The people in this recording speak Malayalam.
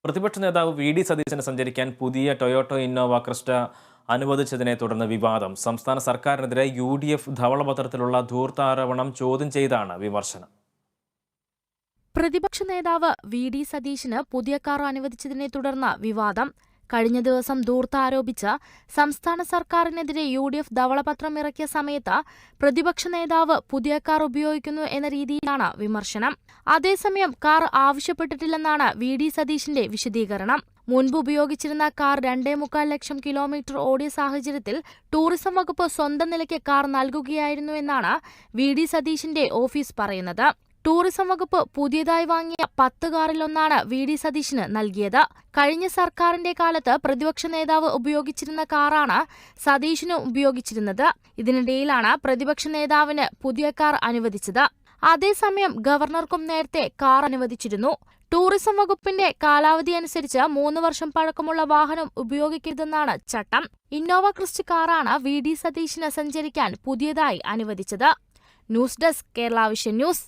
പ്രതിപക്ഷ നേതാവ് വി.ഡി. സതീശന് സഞ്ചരിക്കാൻ പുതിയ ടൊയോട്ടോ ഇന്നോവ ക്രിസ്റ്റ അനുവദിച്ചതിനെ തുടർന്ന് വിവാദം. സംസ്ഥാന സർക്കാരിനെതിരെ UDF ധവളപത്രത്തിലുള്ള ധൂർത്താരോപണം ചോദ്യം ചെയ്താണ് വിമർശനം. പ്രതിപക്ഷ നേതാവ് വി.ഡി. സതീശന് പുതിയ കാർ അനുവദിച്ചതിനെ തുടർന്ന് വിവാദം. കഴിഞ്ഞ ദിവസം ധൂർത്താരോപിച്ച സംസ്ഥാന സർക്കാരിനെതിരെ UDF ധവളപത്രം ഇറക്കിയ സമയത്ത് പ്രതിപക്ഷ നേതാവ് പുതിയ കാർ ഉപയോഗിക്കുന്നു എന്ന രീതിയിലാണ് വിമർശനം. അതേസമയം കാർ ആവശ്യപ്പെട്ടിട്ടില്ലെന്നാണ് വി.ഡി. സതീശന്റെ വിശദീകരണം. മുൻപ് ഉപയോഗിച്ചിരുന്ന കാർ 2.25 ലക്ഷം കിലോമീറ്റർ ഓടിയ സാഹചര്യത്തിൽ ടൂറിസം വകുപ്പ് സ്വന്തം നിലയ്ക്ക് കാർ നൽകുകയായിരുന്നു എന്നാണ് വി.ഡി. സതീശന്റെ ഓഫീസ് പറയുന്നത്. ടൂറിസം വകുപ്പ് പുതിയതായി വാങ്ങിയ 10 കാറിലൊന്നാണ് വി.ഡി. സതീശന് നൽകിയത്. കഴിഞ്ഞ സർക്കാരിന്റെ കാലത്ത് പ്രതിപക്ഷ നേതാവ് ഉപയോഗിച്ചിരുന്ന കാറാണ് സതീശനും ഉപയോഗിച്ചിരുന്നത്. ഇതിനിടയിലാണ് പ്രതിപക്ഷ നേതാവിന് പുതിയ കാർ അനുവദിച്ചത്. അതേസമയം ഗവർണർക്കും നേരത്തെ കാർ അനുവദിച്ചിരുന്നു. ടൂറിസം വകുപ്പിന്റെ കാലാവധി അനുസരിച്ച് 3 വർഷം പഴക്കമുള്ള വാഹനം ഉപയോഗിക്കരുതെന്നാണ് ചട്ടം. ഇന്നോവ ക്രിസ്റ്റ കാറാണ് വി.ഡി. സതീശന് സഞ്ചരിക്കാൻ പുതിയതായി അനുവദിച്ചത്. News desk Kerala vision news.